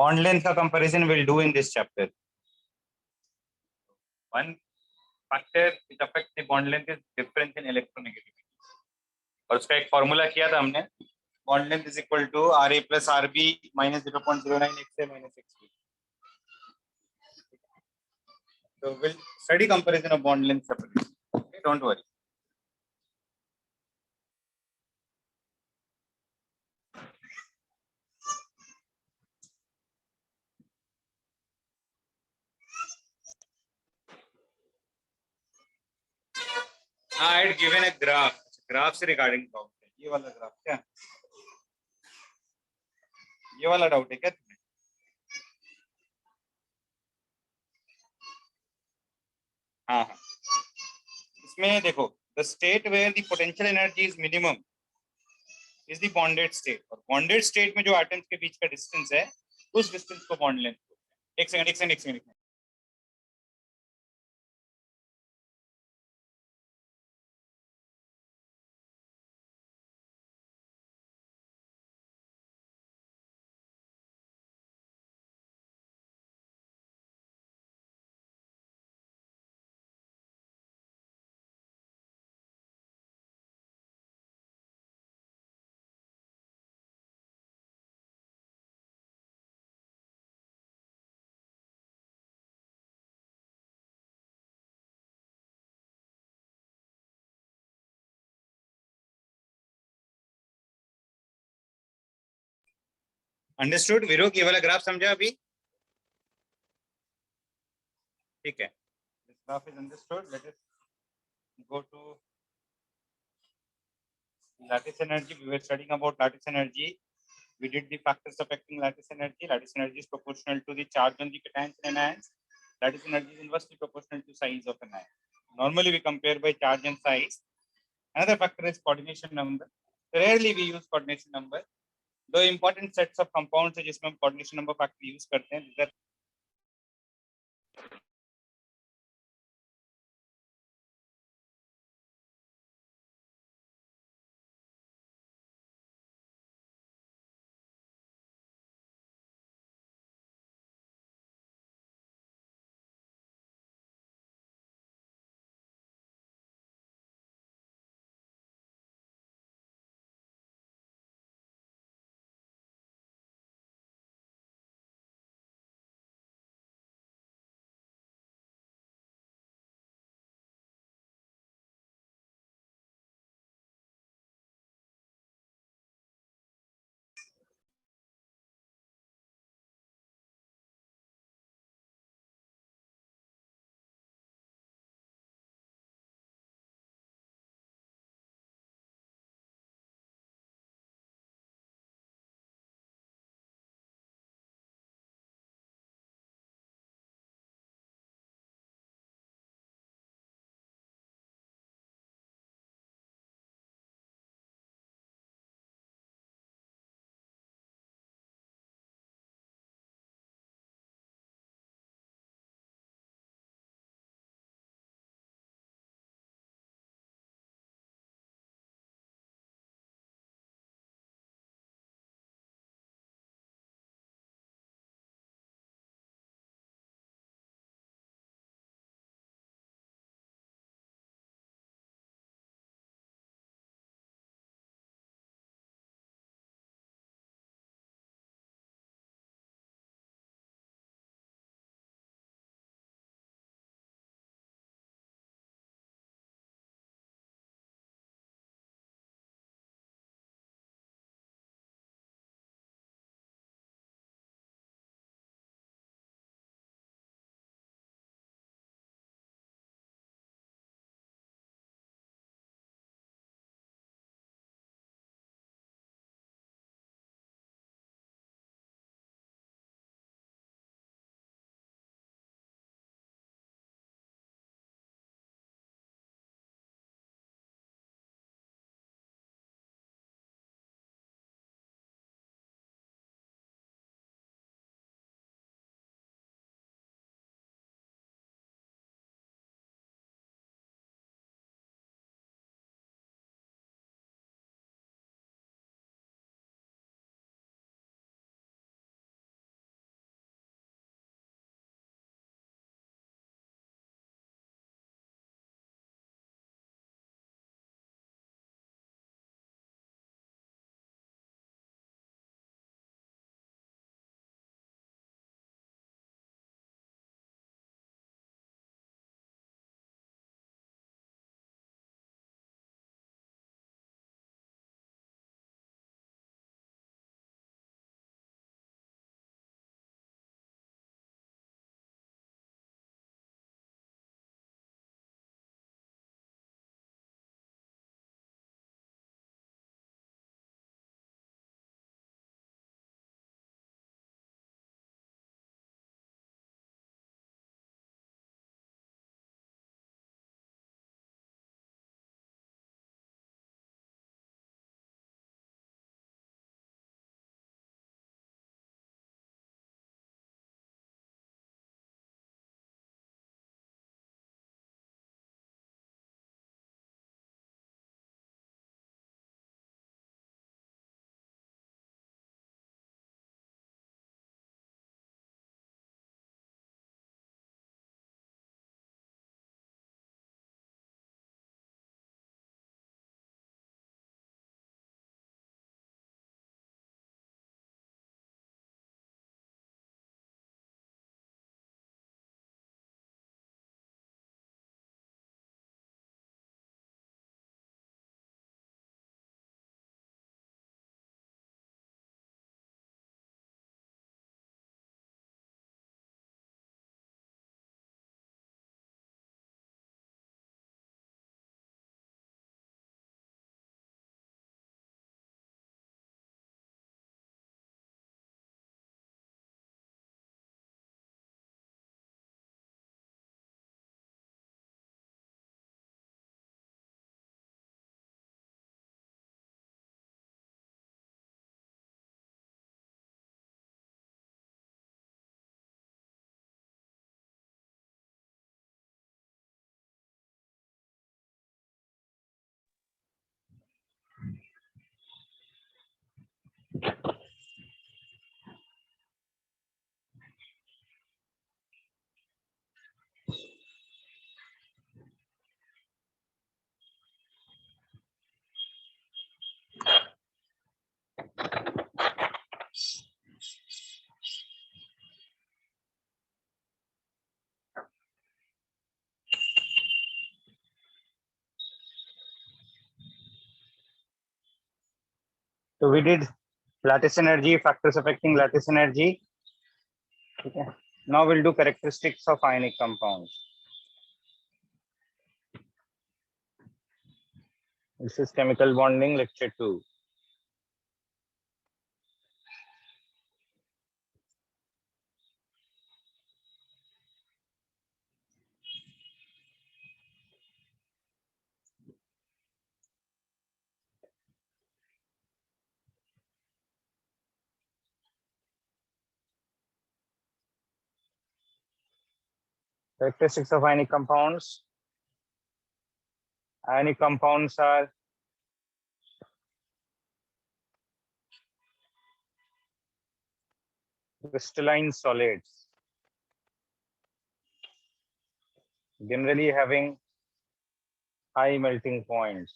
bond length का comparison we'll do in this chapter. One factor which affects the bond length is difference in electronegativity. और उसका एक formula किया था हमने, bond length is equal to Ra plus Rb minus 0.09 XA minus XB. So we'll study comparison of bond length separately. Okay, don't worry. I had given a graph से regarding doubt है, ये वाला graph क्या, ये वाला doubt है क्या तुम्हें? हाँ हाँ, इसमें देखो, the state where the potential energy is minimum is the bonded state, और bonded state में जो atoms के बीच का distance है, उस distance को bond length बोलते हैं. एक सेकंड. अंडरस्टूड विरोक, ये वाला ग्राफ समझा अभी? ठीक है, this graph is understood. Let us go to lattice energy. We were studying about lattice energy. We did the factors affecting lattice energy. Lattice energy is proportional to the charge on the cations and anions. Lattice energy is inversely proportional to size of an ion. Normally we compare by charge and size. Another factor is coordination number. Rarely we use coordination number. दो important sets of compounds है जिसमें हम coordination number factor use करते हैं. So we did lattice energy, factors affecting lattice energy. Okay. Now we'll do characteristics of ionic compounds. This is chemical bonding, lecture 2. Characteristics of ionic compounds. Ionic compounds are crystalline solids, generally having high melting points.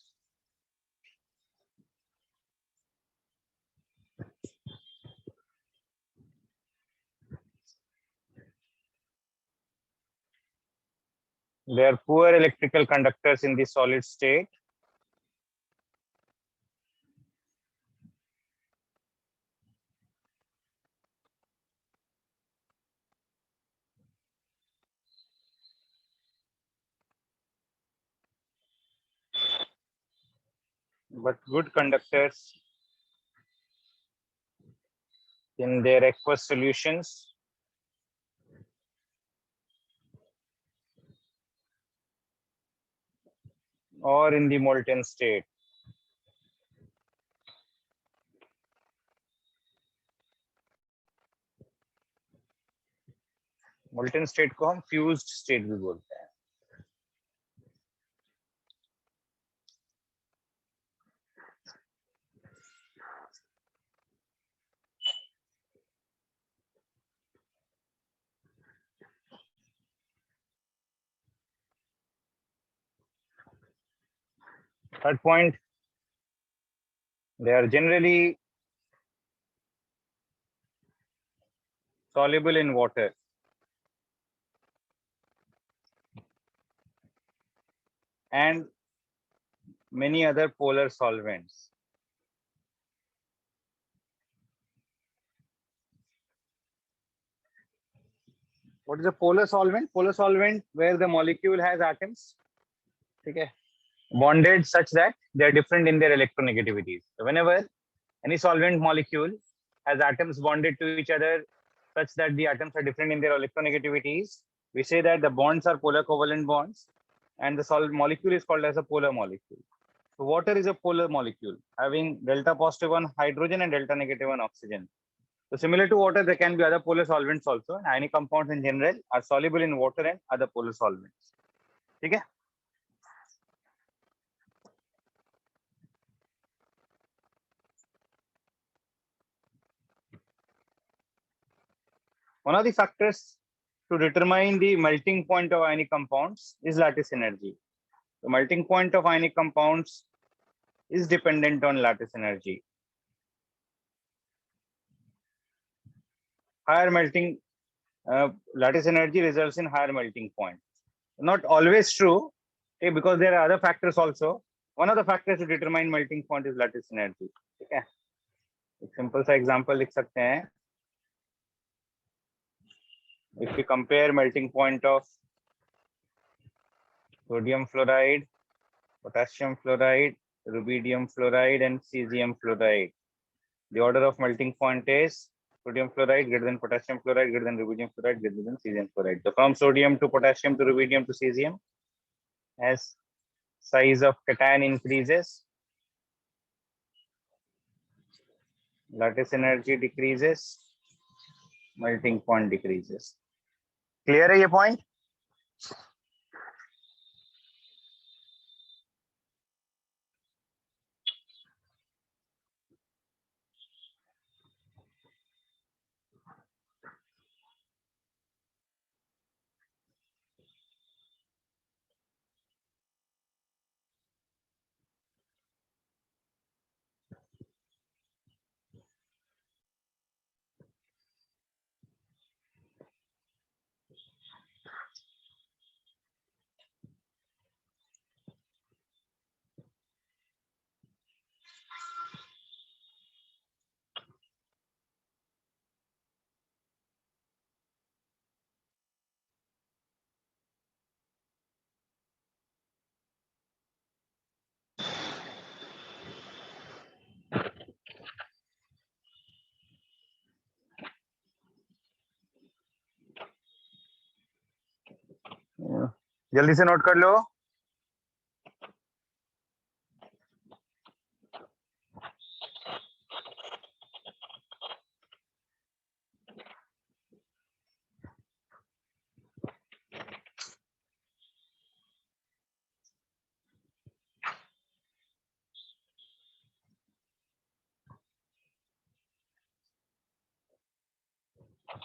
They are poor electrical conductors in the solid state. But good conductors in their aqueous solutions. Or in the molten state. Molten state को हम fused state भी बोलते हैं. Third point, they are generally soluble in water. And many other polar solvents. What is a polar solvent? Polar solvent where the molecule has atoms, okay, bonded such that they are different in their electronegativities. So whenever any solvent molecule has atoms bonded to each other such that the atoms are different in their electronegativities, we say that the bonds are polar covalent bonds, and the molecule is called as a polar molecule. So water is a polar molecule having delta positive on hydrogen and delta negative on oxygen. So similar to water, there can be other polar solvents also. Ionic compounds in general are soluble in water and other polar solvents. Okay? One of the factors to determine the melting point of ionic compounds is lattice energy. The melting point of ionic compounds is dependent on lattice energy. Higher melting lattice energy results in higher melting point. Not always true, okay, because there are other factors also. One of the factors to determine melting point is lattice energy. Okay. एक simple सा example लिख सकते हैं. If we compare melting point of sodium fluoride, potassium fluoride, rubidium fluoride, and cesium fluoride, the order of melting point is sodium fluoride greater than potassium fluoride greater than rubidium fluoride greater than cesium fluoride. So from sodium to potassium to rubidium to cesium, as size of cation increases, lattice energy decreases, melting point decreases. Clear है ये point? जल्दी से note कर लो।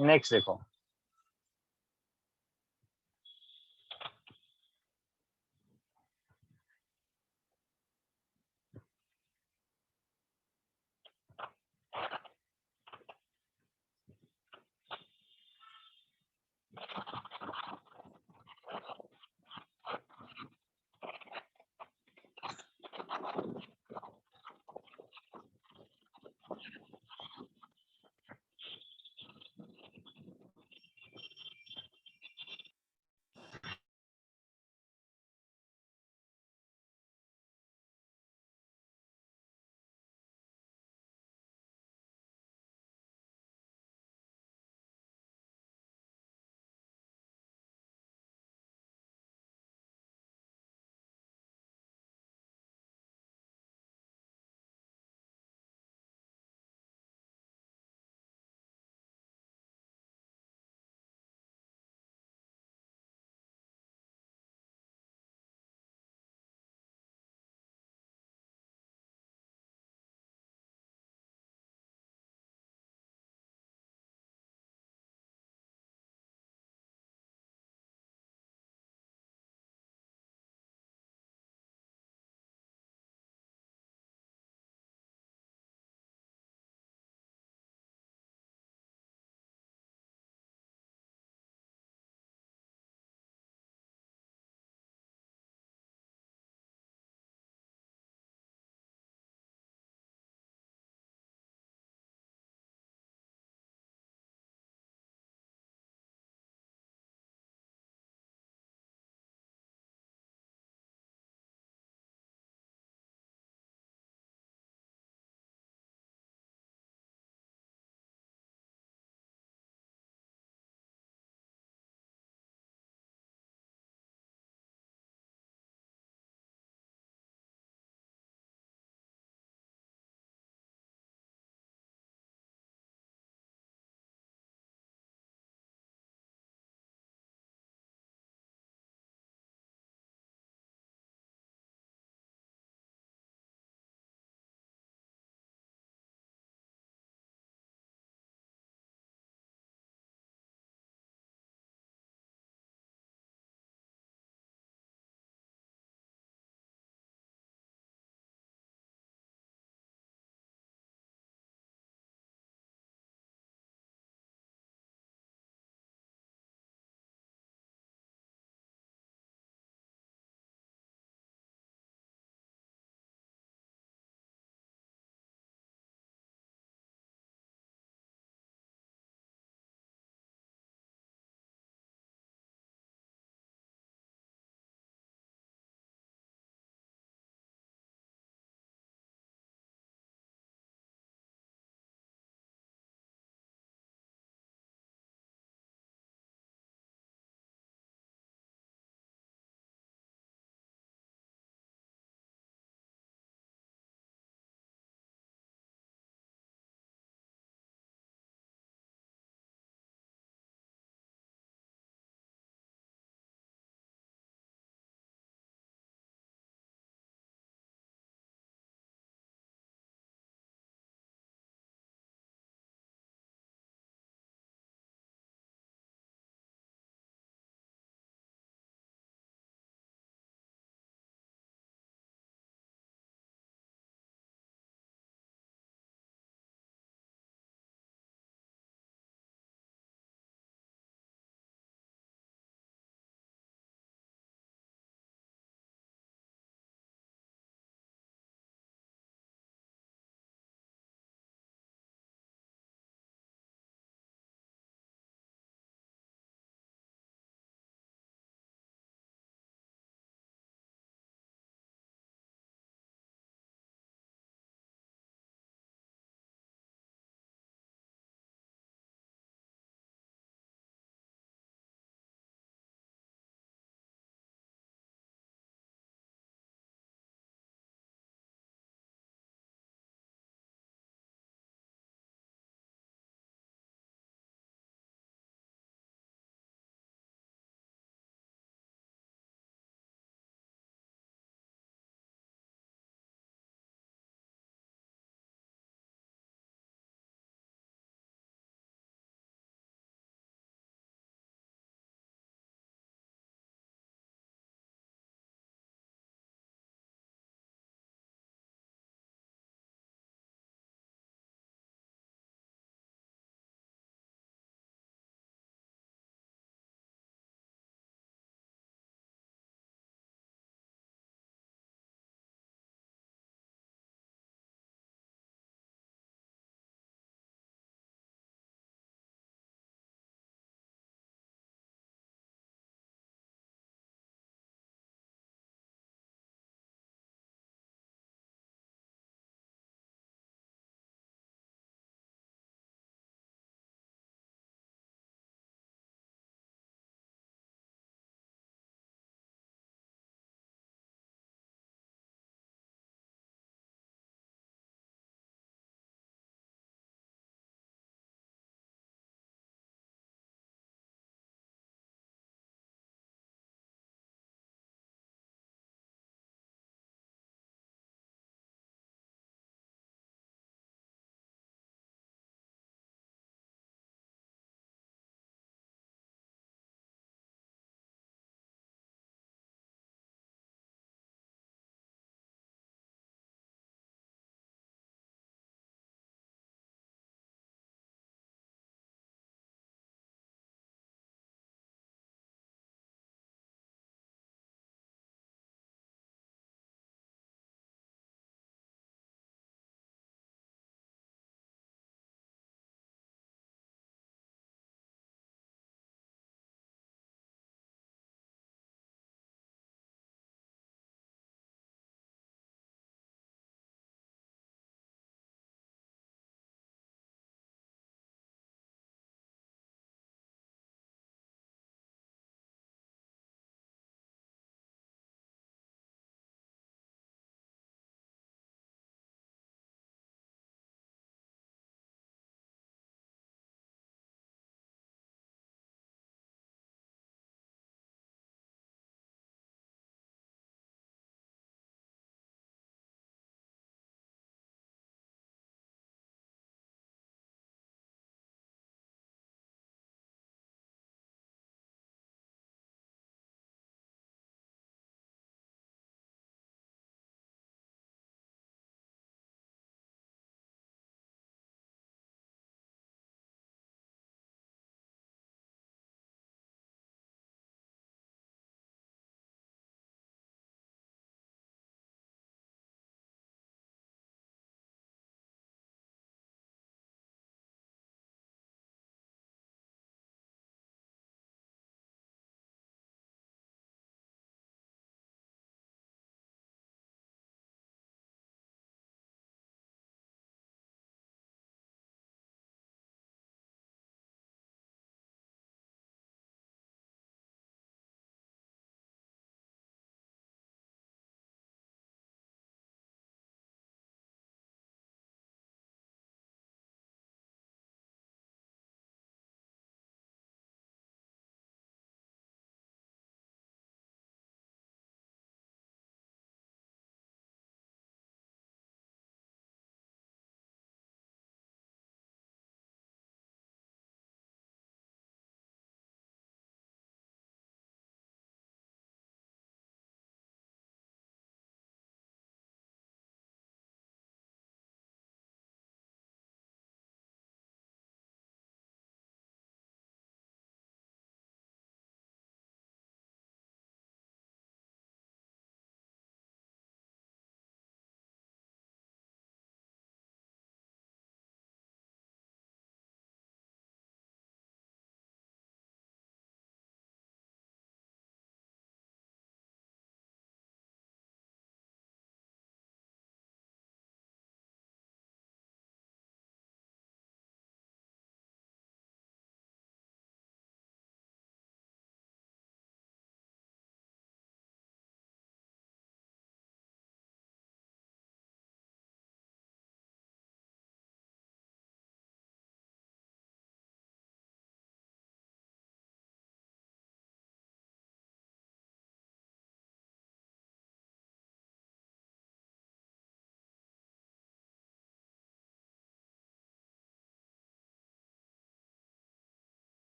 Next देखो,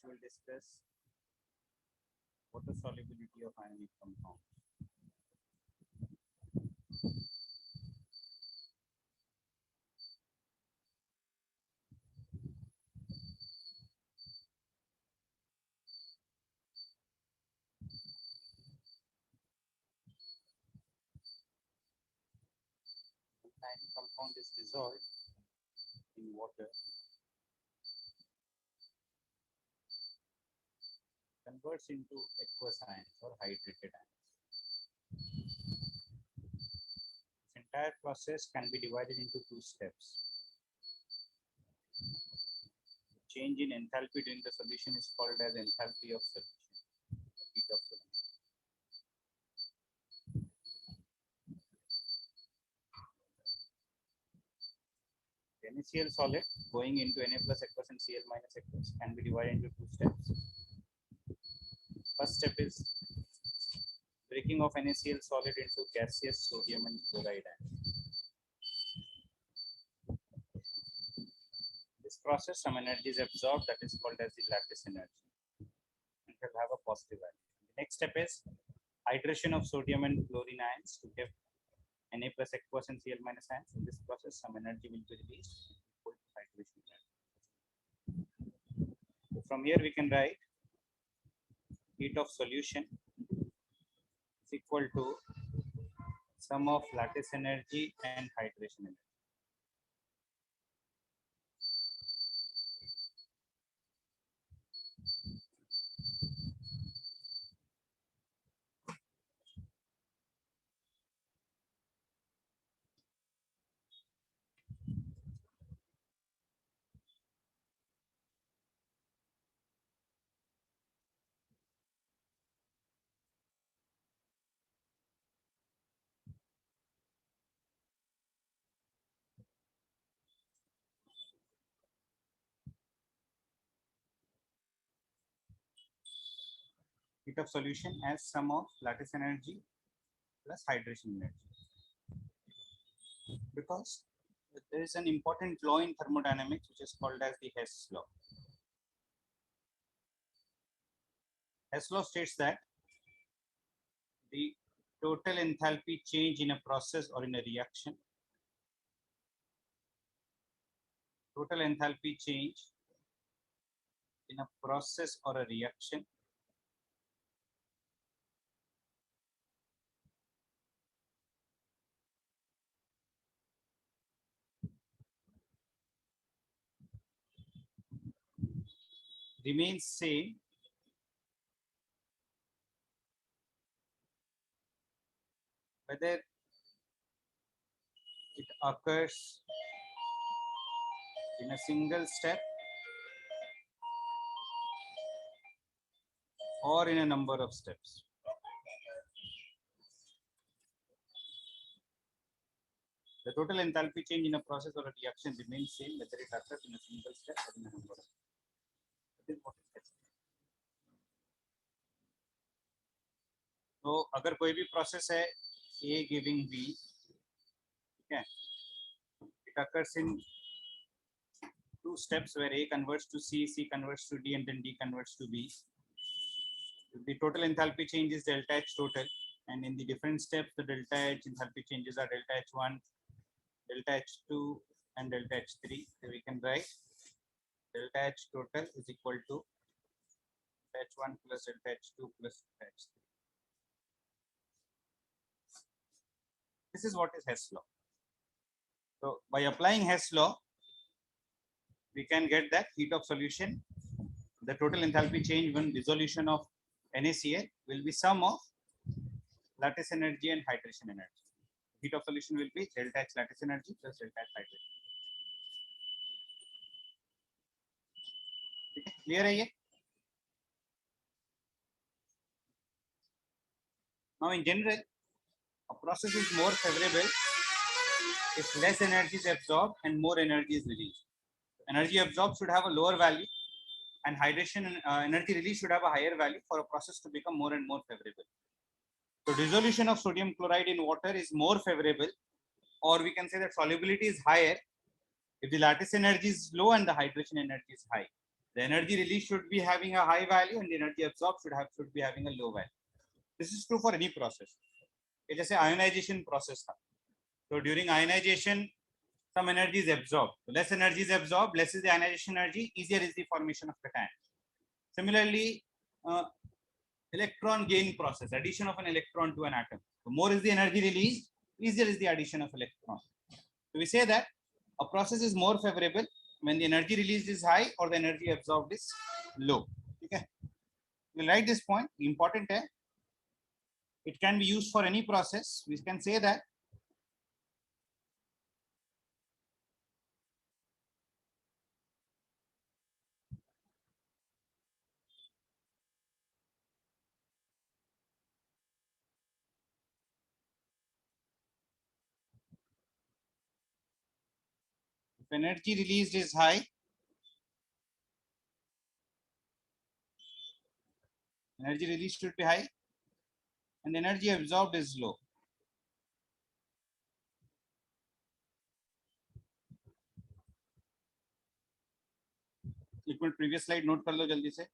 we will discuss water solubility of ionic compound. Ionic compound is dissolved in water, converts into aqueous ions or hydrated ions. This entire process can be divided into two steps. The change in enthalpy during the solution is called as enthalpy of solution, heat of solution. The NaCl solid going into Na plus aqueous and Cl minus aqueous can be divided into two steps. First step is breaking of NaCl solid into gaseous sodium and chloride ions. This process, some energy is absorbed, that is called as the lattice energy, and will have a positive value. The next step is hydration of sodium and chlorine ions to give Na plus aqueous and Cl minus ions. In this process, some energy will be released equal to hydration energy. So from here we can write heat of solution is equal to sum of lattice energy and hydration energy. Heat of solution as sum of lattice energy plus hydration energy. Because there is an important law in thermodynamics which is called as the Hess law. Hess law states that the total enthalpy change in a process or in a reaction, total enthalpy change in a process or a reaction remains same whether it occurs in a single step or in a number of steps. The total enthalpy change in a process or a reaction remains same whether it occurs in a single step or in a number of steps. That is what is Hess. तो अगर कोई भी process है A giving B, ठीक है, it occurs in two steps where A converts to C, C converts to D, and then D converts to B. The total enthalpy change is delta H total, and in the different steps, the delta H enthalpy changes are delta H1, delta H2, and delta H3. So we can write delta H total is equal to H1 plus delta H2 plus delta H3. This is what is Hess law. So by applying Hess law, we can get that heat of solution, the total enthalpy change when dissolution of NaCl will be sum of lattice energy and hydration energy. Heat of solution will be delta H lattice energy plus delta H hydration. Clear है ये? Now in general, a process is more favorable if less energy is absorbed and more energy is released. Energy absorbed should have a lower value, and hydration energy release should have a higher value for a process to become more and more favorable. So dissolution of sodium chloride in water is more favorable, or we can say that solubility is higher if the lattice energy is low and the hydration energy is high. The energy released should be having a high value and the energy absorbed should be having a low value. This is true for any process. ये जैसे ionization process था. So during ionization, some energy is absorbed. So less energy is absorbed, less is the ionization energy, easier is the formation of cation. Similarly, electron gain process, addition of an electron to an atom. The more is the energy released, easier is the addition of electron. So we say that a process is more favorable when the energy released is high or the energy absorbed is low. Okay, we'll write this point. Important है. It can be used for any process. We can say that if energy released is high, energy released should be high and energy absorbed is low. एक minute previous slide note कर लो जल्दी से.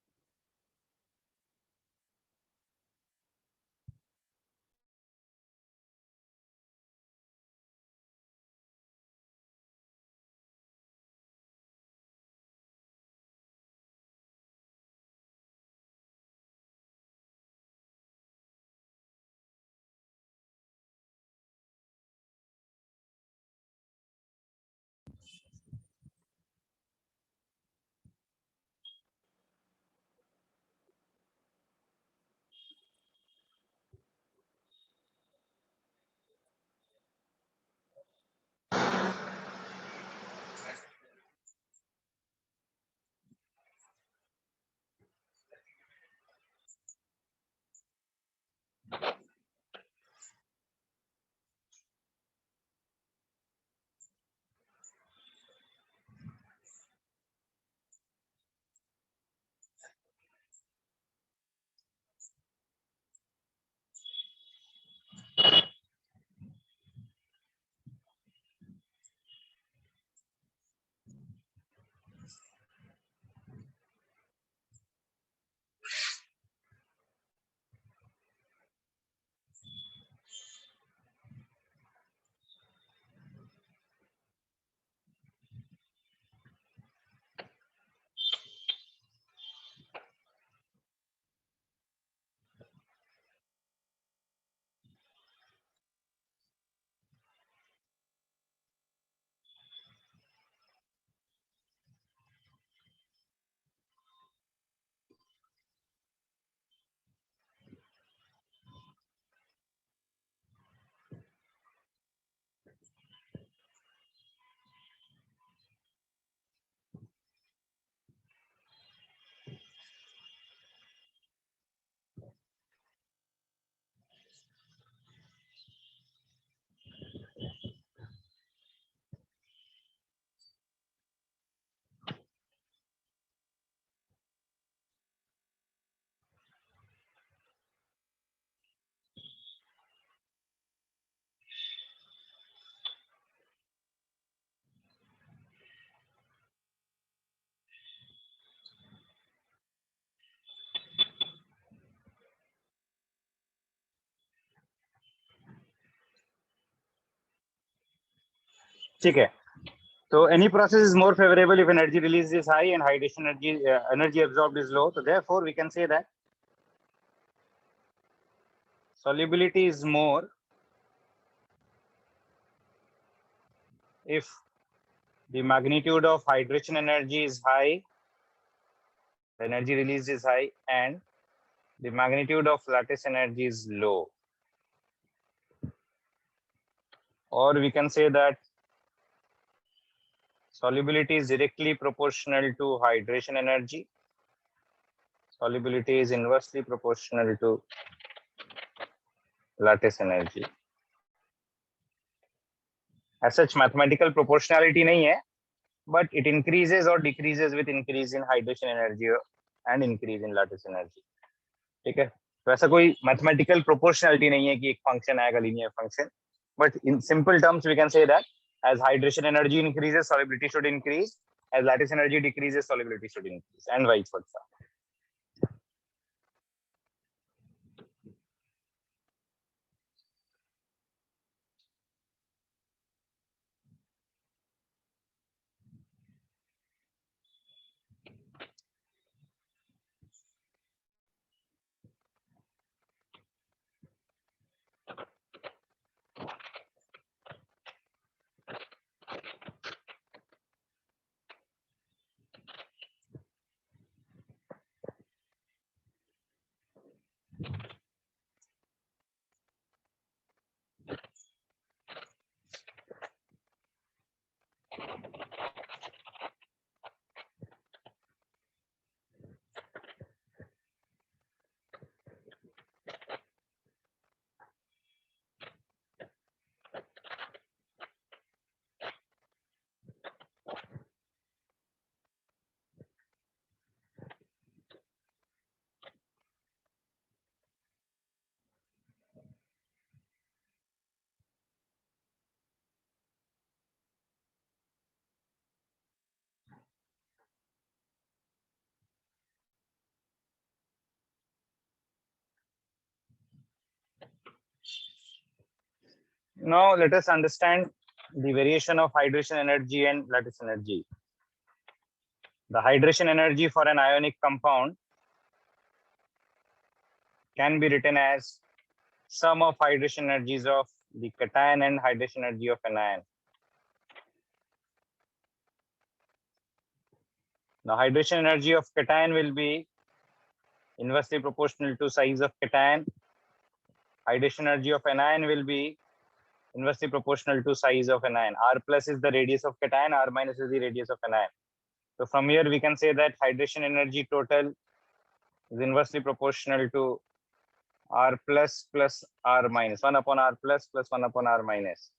ठीक है. So any process is more favorable if energy release is high and hydration energy absorbed is low. So therefore we can say that solubility is more if the magnitude of hydration energy is high, the energy released is high, and the magnitude of lattice energy is low. Or we can say that solubility is directly proportional to hydration energy. Solubility is inversely proportional to lattice energy. As such, mathematical proportionality नहीं है, but it increases or decreases with increase in hydration energy and increase in lattice energy. ठीक है. तो ऐसा कोई mathematical proportionality नहीं है कि एक function आएगा linear function, but in simple terms we can say that as hydration energy increases, solubility should increase, as lattice energy decreases, solubility should increase, and vice versa. Now let us understand the variation of hydration energy and lattice energy. The hydration energy for an ionic compound can be written as sum of hydration energies of the cation and hydration energy of an ion. The hydration energy of cation will be inversely proportional to size of cation. Hydration energy of an ion will be inversely proportional to size of an ion. R plus is the radius of cation, R minus is the radius of an ion. So from here we can say that hydration energy total is inversely proportional to R plus R minus, 1 upon R plus 1 upon R minus.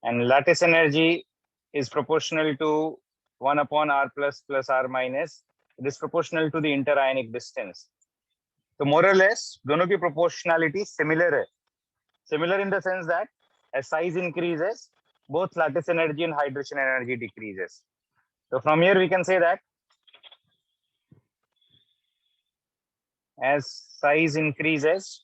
And lattice energy is proportional to 1 upon R plus R minus. It is proportional to the interionic distance. So more or less, दोनों की proportionality similar है. Similar in the sense that as size increases, both lattice energy and hydration energy decreases. So from here we can say that as size increases,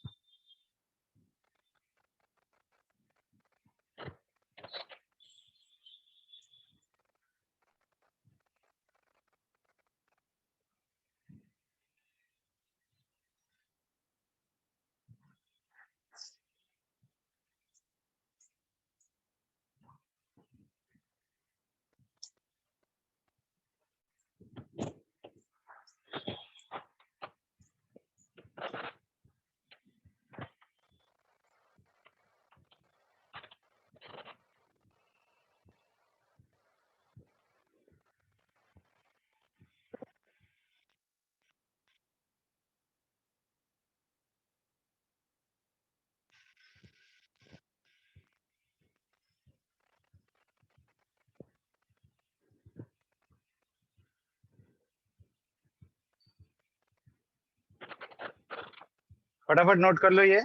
फटाफट note कर लो ये.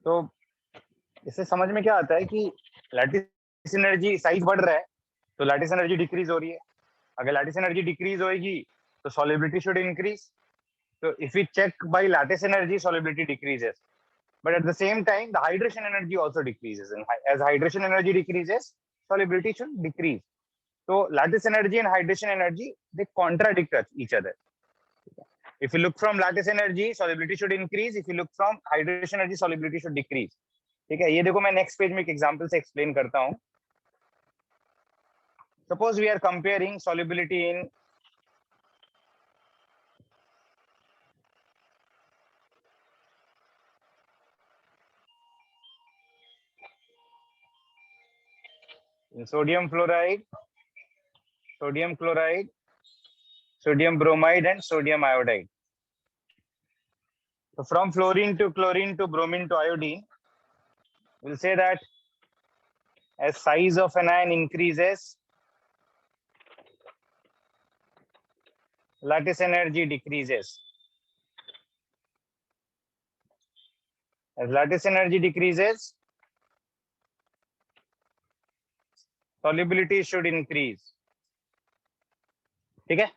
तो इससे समझ में क्या आता है कि लैटिस एनर्जी साइज बढ़ रहा है तो लैटिस एनर्जी डिक्रीज हो रही है. अगर लैटिस एनर्जी डिक्रीज होएगी तो solubility should increase. So if we check by lattice energy, solubility decreases. But at the same time, the hydration energy also decreases. And as hydration energy decreases, solubility should decrease. So lattice energy and hydration energy, they contradict each other. If you look from lattice energy, solubility should increase. If you look from hydration energy, solubility should decrease. ठीक है, ये देखो मैं next page में एक example से explain करता हूँ. Suppose we are comparing solubility in sodium fluoride, sodium chloride, sodium bromide, and sodium iodide. So from fluorine to chlorine to bromine to iodine, we'll say that as size of an ion increases, lattice energy decreases. As lattice energy decreases, solubility should increase. ठीक है?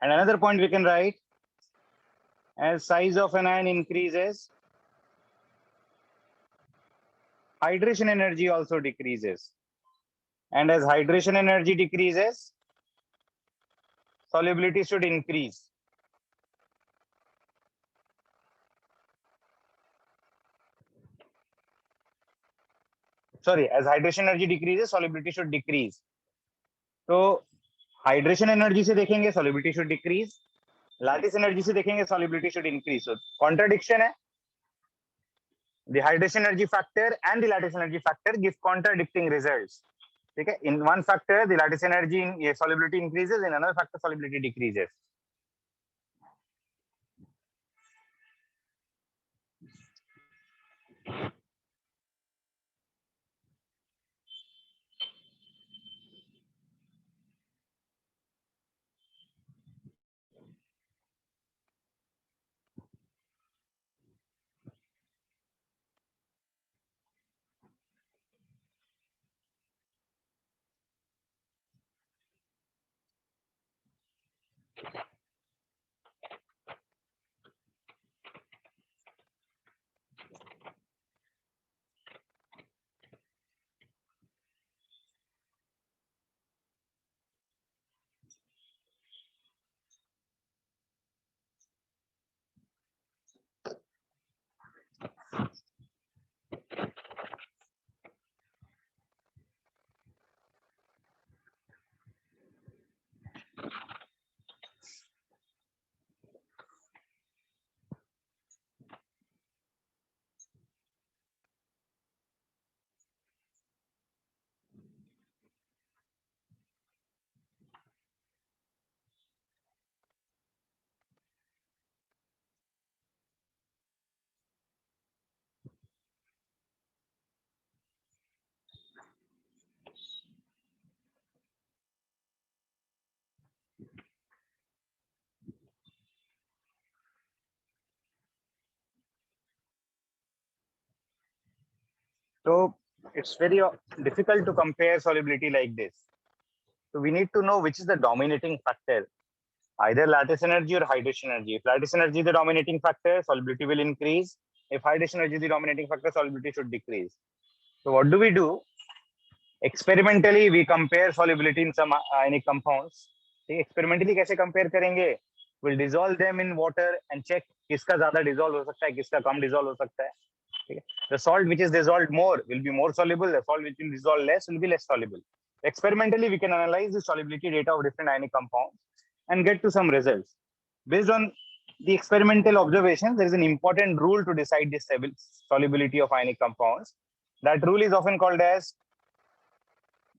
And another point we can write, as size of an ion increases, hydration energy also decreases. And as hydration energy decreases, solubility should increase. Sorry, as hydration energy decreases, solubility should decrease. So hydration energy से देखेंगे solubility should decrease. Lattice energy से देखेंगे solubility should increase. So contradiction है. The hydration energy factor and the lattice energy factor give contradicting results. Okay? In one factor, the lattice energy solubility increases. In another factor, solubility decreases. So it's very difficult to compare solubility like this. So we need to know which is the dominating factor, either lattice energy or hydration energy. If lattice energy is the dominating factor, solubility will increase. If hydration energy is the dominating factor, solubility should decrease. So what do? Experimentally, we compare solubility in some ionic compounds. Experimentally कैसे compare करेंगे? We'll dissolve them in water and check किसका ज़्यादा dissolve हो सकता है, किसका कम dissolve हो सकता है. The salt which is dissolved more will be more soluble. The salt which will dissolve less will be less soluble. Experimentally, we can analyze the solubility data of different ionic compounds and get to some results. Based on the experimental observations, there is an important rule to decide the solubility of ionic compounds. That rule is often called as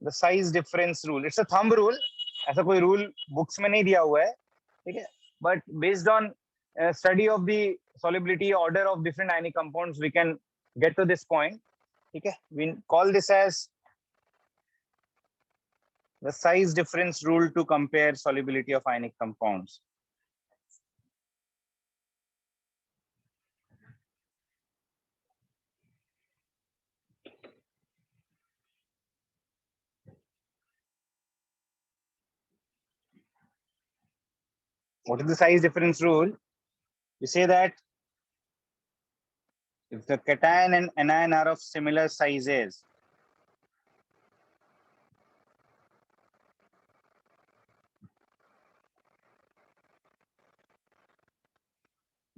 the size difference rule. It's a thumb rule. ऐसा कोई rule books में नहीं दिया हुआ है, ठीक है? But based on study of the solubility order of different ionic compounds, we can get to this point. Okay, we call this as the size difference rule to compare solubility of ionic compounds. What is the size difference rule? We say that if the cation and anion are of similar sizes,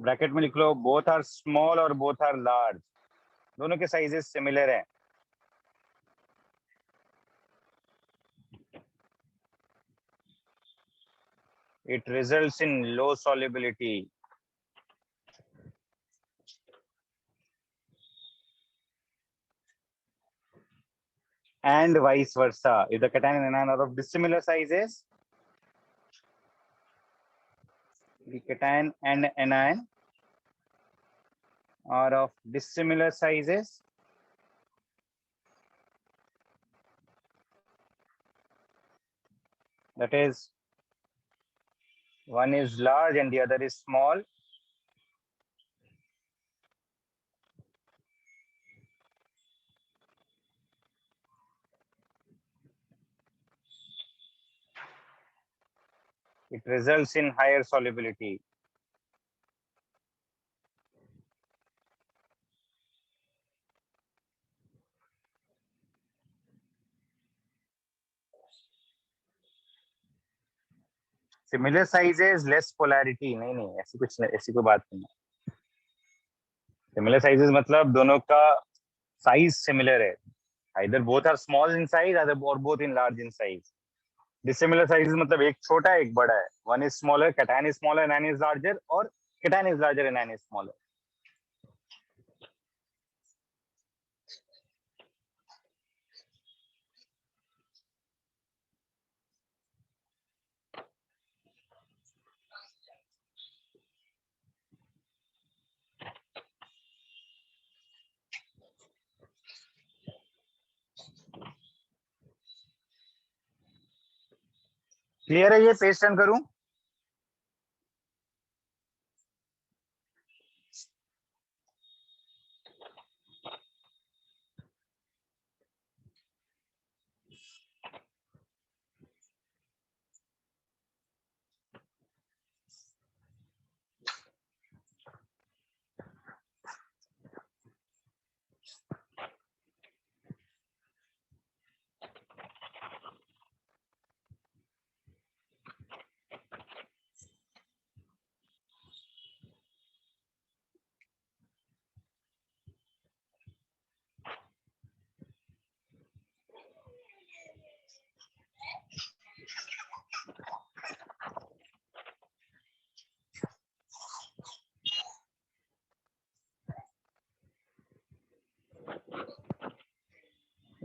bracket में लिख लो, both are small or both are large, दोनों के sizes similar हैं. It results in low solubility. And vice versa. If the cation and anion are of dissimilar sizes, the cation and anion are of dissimilar sizes, that is, one is large and the other is small, it results in higher solubility. Similar sizes, less polarity. नहीं ऐसी कुछ ऐसी कोई बात नहीं है. Similar sizes मतलब दोनों का size similar है. Either both are small in size, either or both in large in size. Dissimilar sizes मतलब एक छोटा है एक बड़ा है. One is smaller, cation is smaller, anion is larger, or cation is larger and anion is smaller. Clear है ये? Page turn करूं?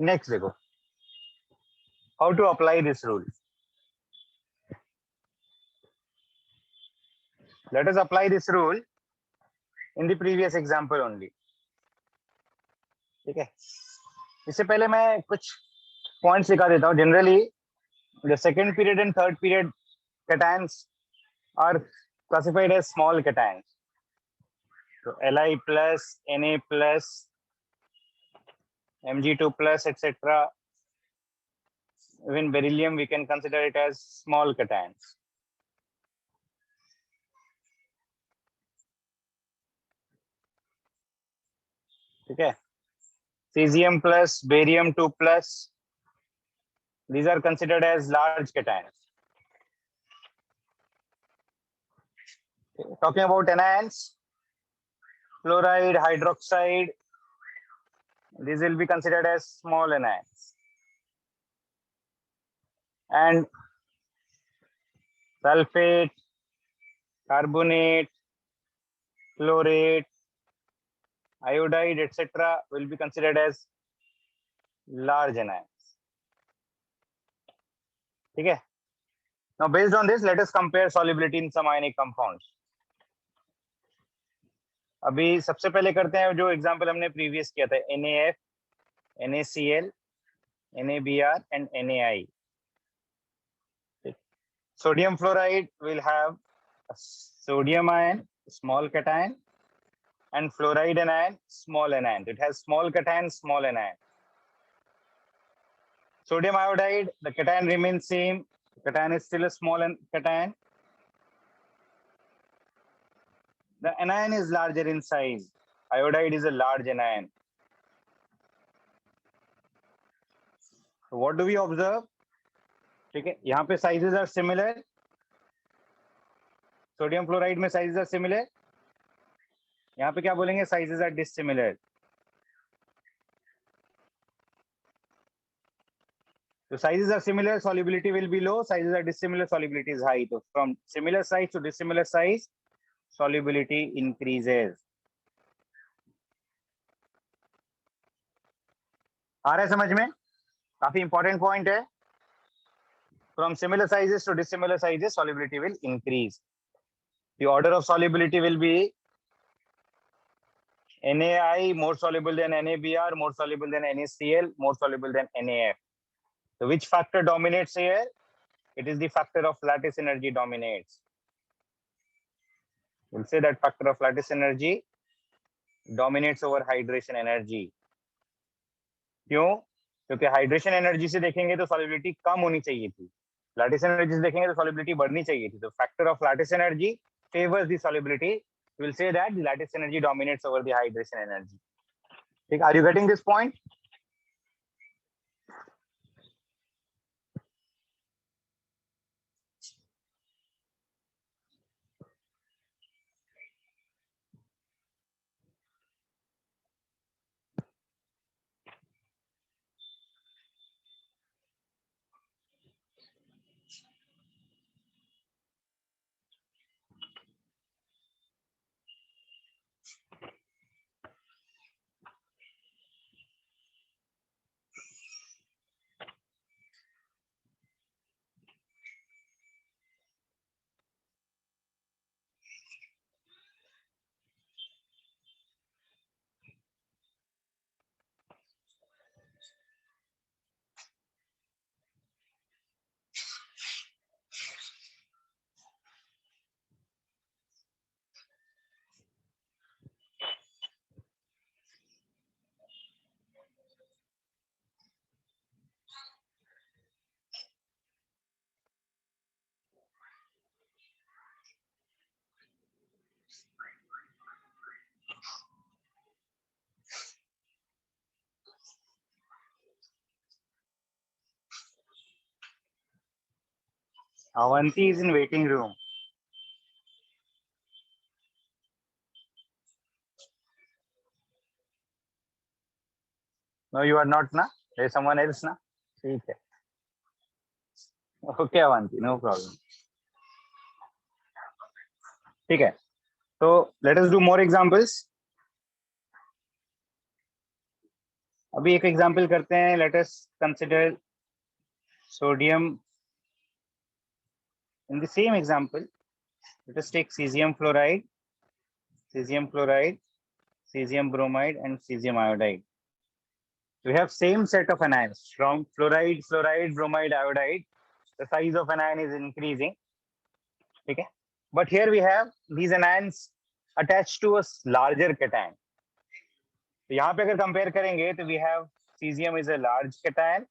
नेक्स्ट देखो, how to apply this rule. Let us apply this rule in the previous example only. ठीक है, इससे पहले मैं कुछ पॉइंट्स लिखा देता हूँ. Generally the second period and third period cations are classified as small cations. So Li plus, Na plus, Mg2 plus, etc. Even beryllium we can consider it as small cations. ठीक है, cesium plus, barium 2 plus, these are considered as large cations. Talking about anions, fluoride, hydroxide, these will be considered as small anions. And sulfate, carbonate, chlorate, iodide, etc. will be considered as large anions. ठीक है. Now based on this, let us compare solubility in some ionic compounds. अभी सबसे पहले करते हैं जो example हमने previous किया था, NaF, NaCl, NaBr and NaI. Sodium fluoride will have a sodium ion, small cation, and fluoride anion, small anion. It has small cation, small anion. Sodium iodide, the cation remains same. The cation is still a small cation. The anion is larger in size. Iodide is a large anion. So what do we observe? ठीक है, यहाँ पे sizes are similar. Sodium fluoride में sizes are similar. यहाँ पे क्या बोलेंगे? Sizes are dissimilar. So sizes are similar, solubility will be low. Sizes are dissimilar, solubility is high. So from similar size to dissimilar size, solubility increases. आ रहा है समझ में? काफी important point है. From similar sizes to dissimilar sizes, solubility will increase. The order of solubility will be NaI more soluble than NaBr, more soluble than NaCl, more soluble than NaF. So which factor dominates here? It is the factor of lattice energy dominates. We'll say that factor of lattice energy dominates over hydration energy. क्यों? क्योंकि hydration energy से देखेंगे तो solubility कम होनी चाहिए थी. Lattice energy से देखेंगे तो सॉलिबिलिटी बढ़नी चाहिए थी, तो factor of lattice energy favours the solubility, will say that the lattice energy dominates over the hydration energy. ठीक, are you getting this point? Avanti is in waiting room. No, you are not, na? There is someone else, na? ठीक है. Okay, Avanti, no problem. ठीक है. So let us do more examples. अभी एक example करते हैं. Let us consider sodium. In the same example, let us take cesium fluoride, cesium bromide, and cesium iodide. We have same set of anions from fluoride, bromide, iodide. The size of anion is increasing. Okay, but here we have these anions attached to a larger cation. तो यहाँ पे अगर compare करेंगे तो we have cesium is a large cation,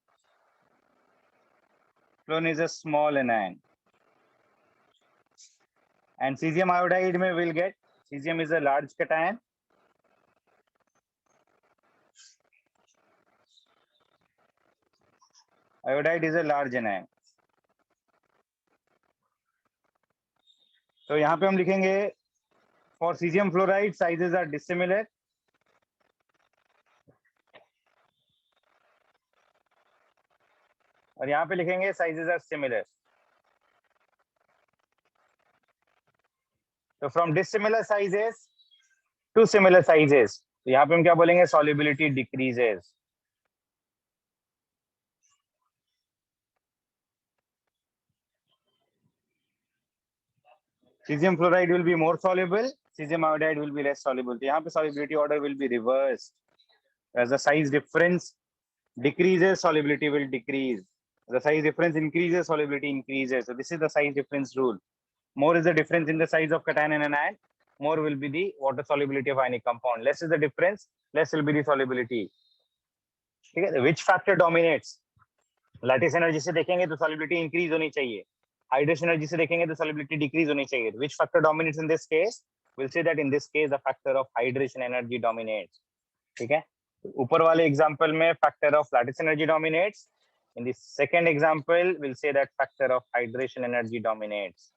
fluorine is a small anion, and cesium iodide में we'll get cesium is a large cation, iodide is a large anion. तो यहाँ पे हम लिखेंगे for cesium fluoride sizes are dissimilar, और यहाँ पे लिखेंगे sizes are similar. तो from dissimilar sizes to similar sizes, तो यहाँ पे हम क्या बोलेंगे? Solubility decreases. Cesium fluoride will be more soluble, cesium iodide will be less soluble. तो यहाँ पे solubility order will be reversed. As the size difference decreases, solubility will decrease. As the size difference increases, solubility increases. So this is the size difference rule. More is the difference in the size of cation and anion, more will be the water solubility of ionic compound. Less is the difference, less will be the solubility. Okay, which factor dominates? Lattice energy से देखेंगे तो solubility increase होनी चाहिए. Hydration energy से देखेंगे तो solubility decrease होनी चाहिए. Which factor dominates in this case? We'll say that in this case the factor of hydration energy dominates. ठीक है? ऊपर वाले example में factor of lattice energy dominates. In the second example, we'll say that factor of hydration energy dominates.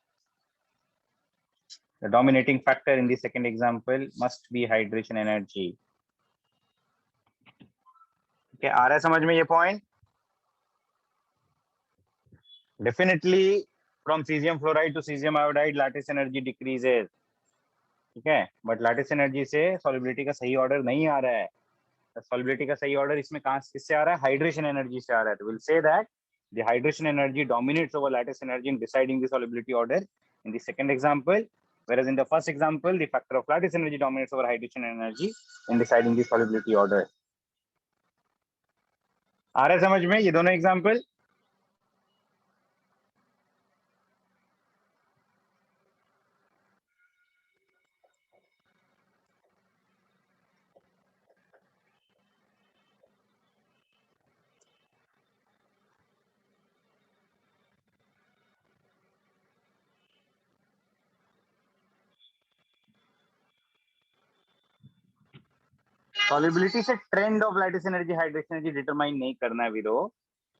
The dominating factor in the second example must be hydration energy. Okay, आ रहा है समझ में ये point? Definitely from cesium fluoride to cesium iodide lattice energy decreases. ठीक है, but lattice energy से solubility का सही order नहीं आ रहा है. Solubility का सही order इसमें कहाँ किससे आ रहा है? Hydration energy से आ रहा है. तो we'll say that the hydration energy dominates over lattice energy in deciding the solubility order in the second example, whereas in the first example the factor of lattice energy dominates over hydration energy in deciding the solubility order. आ रहा है समझ में ये दोनों example? Solubility से trend of lattice energy hydration energy determine नहीं करना है विदो।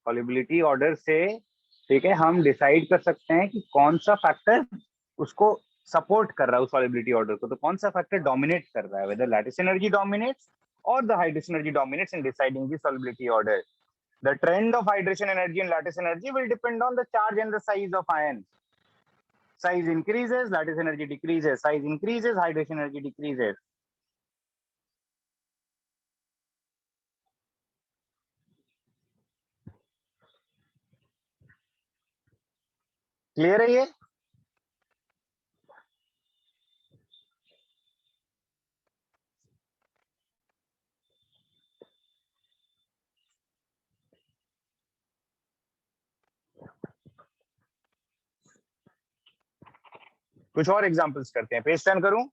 सॉल्युबिलिटी ऑर्डर से, ठीक है, हम डिसाइड कर सकते हैं कि कौन सा फैक्टर उसको सपोर्ट कर रहा है उस सॉल्युबिलिटी ऑर्डर को, तो कौन सा फैक्टर डोमिनेट कर रहा है, वेदर लैटिस एनर्जी डोमिनेट्स और the hydration energy dominates in deciding the solubility order. The trend of hydration energy and lattice energy will depend on the charge and the size of ions. Size increases, lattice energy decreases. Size increases, hydration energy decreases. Clear है ये? कुछ और examples करते हैं। Page turn करूं?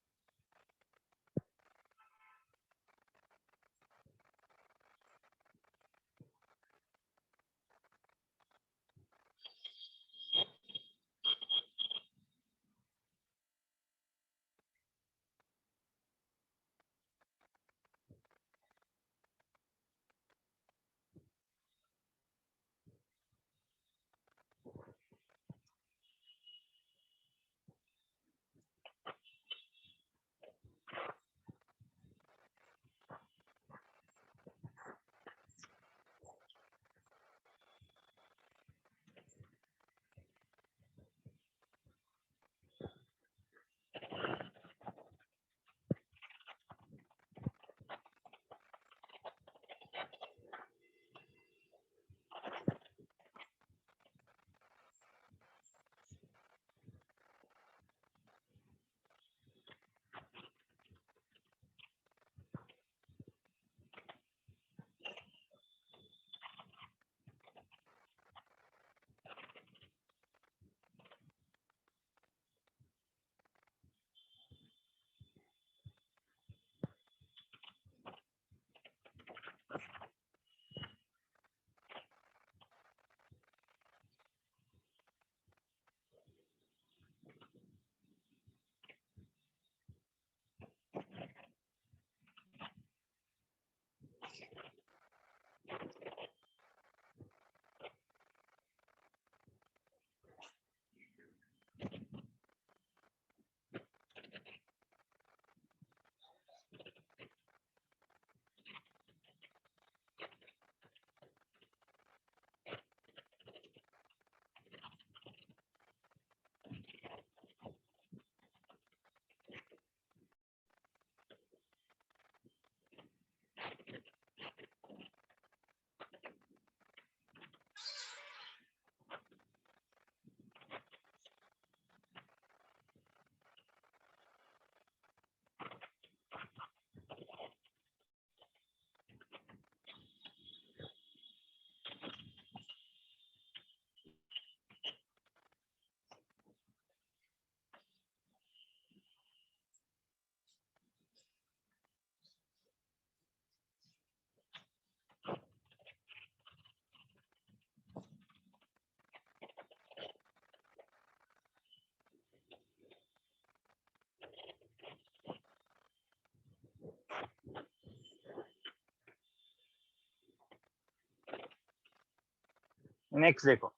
Next देखो,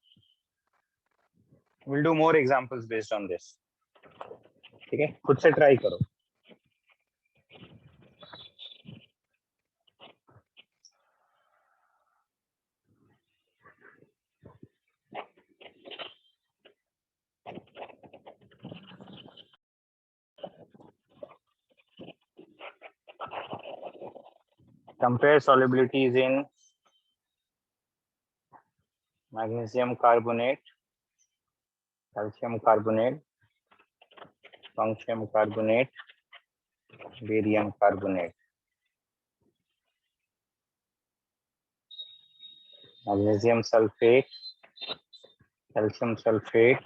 will do more examples based on this. ठीक है, खुद से ट्राई करो। Compare solubilities in magnesium carbonate, calcium carbonate, potassium carbonate, barium carbonate. Magnesium sulfate, calcium sulfate,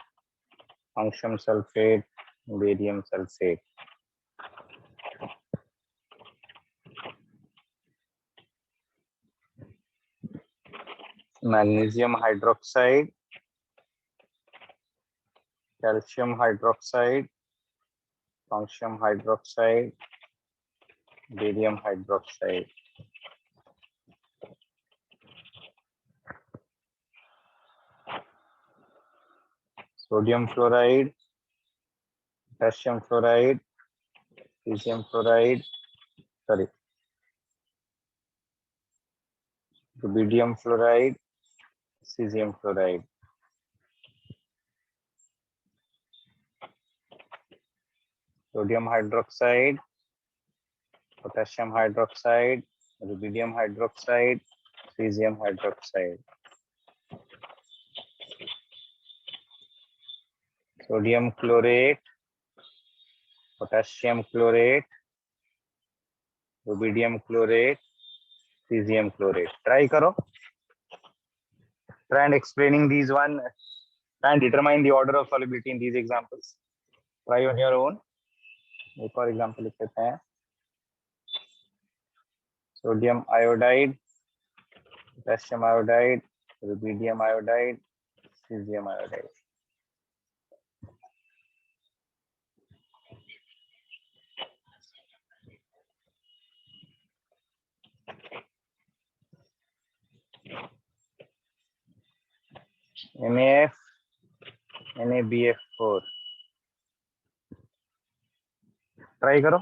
potassium sulfate, barium sulfate. Magnesium hydroxide, calcium hydroxide, potassium hydroxide, barium hydroxide. Sodium fluoride, potassium fluoride, cesium fluoride, sorry, rubidium fluoride, cesium fluoride. Sodium hydroxide, potassium hydroxide, rubidium hydroxide, cesium hydroxide. Sodium chlorate, potassium chlorate, rubidium chlorate, cesium chlorate. Try karo. Try and explaining these one. Try and determine the order of solubility in these examples. Try on your own. एक और example लिख लेते हैं. Sodium iodide, potassium iodide, rubidium iodide, cesium iodide. NaF, NaBF4. Try करो.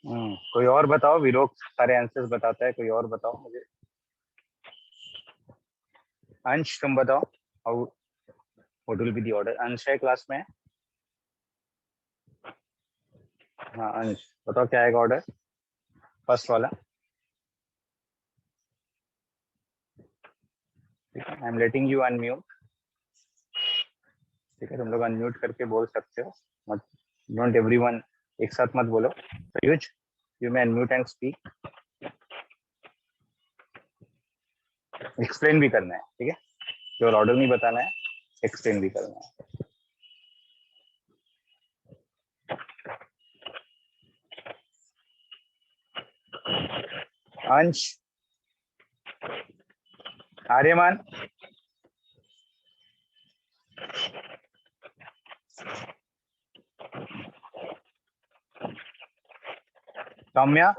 कोई और बताओ, विरोक सारे आंसर्स बताता है, कोई और बताओ मुझे। अंश तुम बताओ, how what will be the order? अंश है क्लास में? हाँ अंश बताओ क्या आएगा ऑर्डर, फर्स्ट वाला। ठीक है, I am letting you unmute. ठीक है, तुम लोग अनम्यूट करके बोल सकते हो, मत डोंट एवरीवन एक साथ मत बोलो। Use you may unmute and speak. Explain भी करना है, ठीक है, केवल ऑर्डर नहीं बताना है, एक्सप्लेन भी करना है। अंश, Aryaman, Saumya,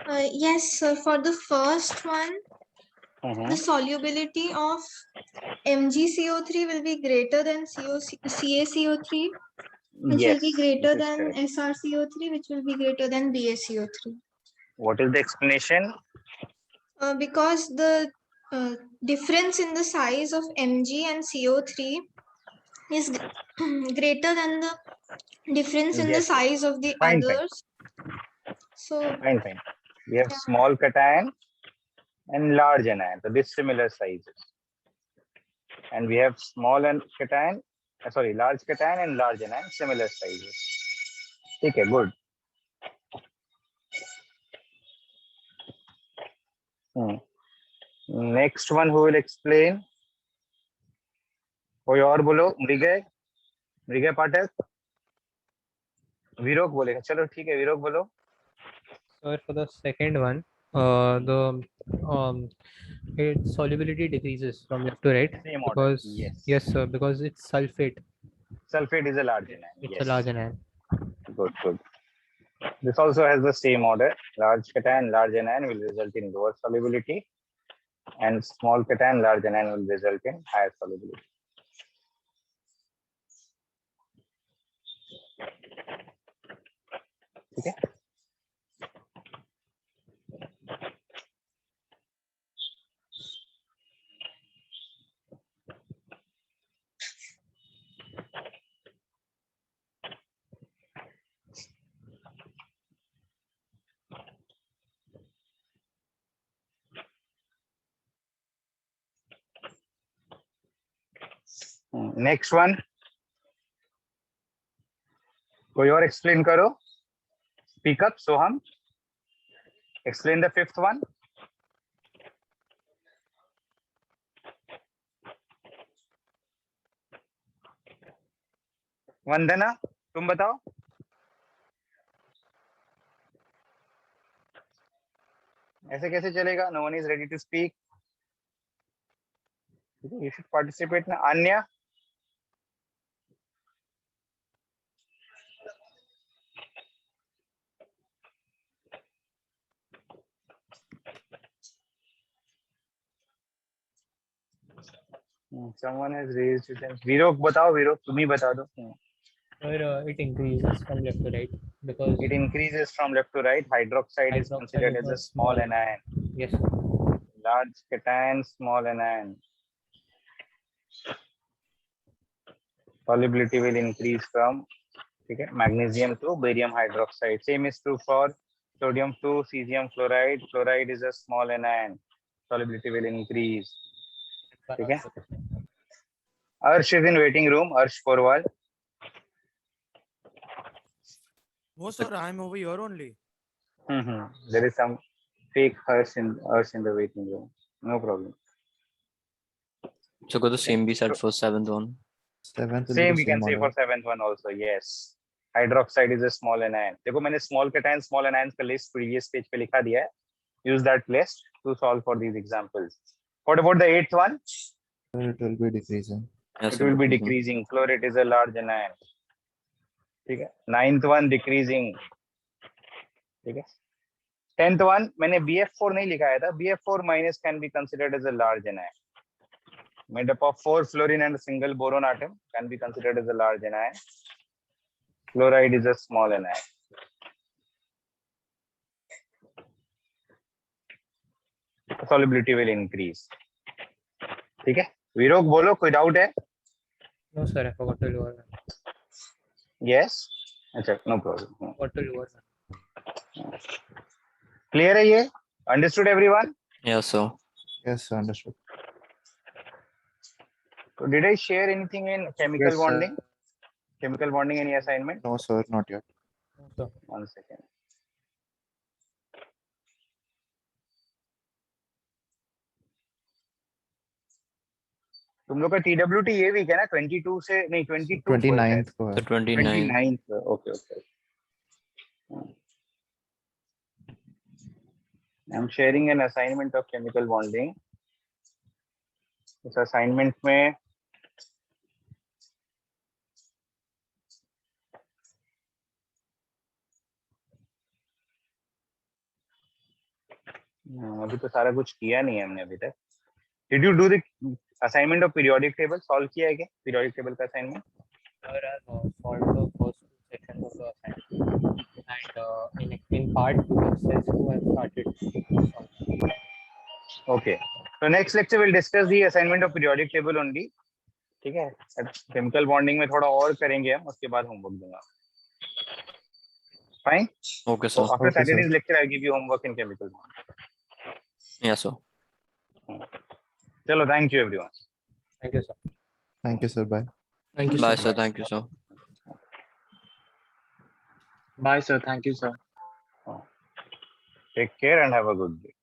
Yes, sir. For the first one, the solubility of MgCO3 will be greater than CaCO3, which will be greater than SrCO3, which will be greater than BaCO3. What is the explanation? Because the difference in the size of Mg and CO3 is greater than the difference in the size of the others. So Fine. We have small cation and large anion, so dissimilar sizes. And we have small and cation, large cation and large anion, similar sizes. Okay, good. Next one who will explain? कोई और बोलो, मृगय पाठक, विरोक बोलेगा, चलो ठीक है विरोक बोलो। So for the second one, its solubility decreases from left to right Same order. because yes sir, because it's sulfate. Sulfate is a large anion. It's a large anion. Good. This also has the same order. Large cation, large anion will result in lower solubility, and small cation, large anion will result in higher solubility. Okay. Next one. कोई और explain करो. Speak up, Soham. Explain the fifth one. वंदना, तुम बताओ. ऐसे कैसे चलेगा? No one is ready to speak. You should participate ना. Anya. Someone has raised his hand. Virok बताओ, Virok तुम ही बता दो. It increases from left to right because it increases from left to right. Hydroxide is considered as a small anion. Yes. Large cation, small anion. Solubility will increase from magnesium to barium hydroxide. Same is true for sodium to cesium fluoride. Fluoride is a small anion. Solubility will increase. Okay. Arsh is in waiting room. Arsh Porwal. No, sir, I am over here only. There is some fake Arsh in the waiting room. No problem. So, could the same be said for seventh one? Same we can say for seventh one also. Yes. Hydroxide is a small anion. देखो मैंने small cation, small anions का list previous page पे लिखा दिया है. Use that list to solve for these examples. What about the eighth one? It will be decreasing. Yes, It will be decreasing. Fluorite is a large anion. ठीक है. Ninth one decreasing. ठीक है. 10th one मैंने BF4 नहीं लिखाया था. BF4 minus can be considered as a large anion. made up of 4 fluorine and a single boron atom, can be considered as a large anion. Fluoride is a small anion. Solubility will increase. ठीक है, वीरोक बोलो, कोई doubt है? No, sir, I forgot to lower one. Yes. अच्छा, no problem. Forgot to lower one. Clear है ये? Understood everyone? Yes, sir. Yes, understood. So did I share anything in chemical Yes, sir. bonding? Chemical bonding any assignment? No, sir, not yet. No, sir. 1 second. तुम लोग का TWT ये week है ना, 22 से नहीं 22 को है शायद। 29th को The है. 29. 29th, okay, okay. I'm sharing an assignment of chemical bonding. इस assignment में अभी तो सारा कुछ किया नहीं है हमने अभी तक. Did you do the assignment of periodic table? Solve किया है क्या periodic table का assignment? Sir, I have solved the first 2 sections of the assignment. And in part 2, exercise 2, I have started solving. Okay. So next lecture we'll discuss the assignment of periodic table only. ठीक है. Chemical bonding में थोड़ा और करेंगे हम, उसके बाद homework दूंगा. Fine. Okay, So sir. after Okay, sir. Saturday's lecture I'll give you homework in chemical bonding. Yes, sir. चलो, thank you everyone. Thank you, sir. Thank you, sir. Bye. Thank you, Bye, sir. sir. Thank you, sir. Bye, sir. Thank you, sir. Take care and have a good day.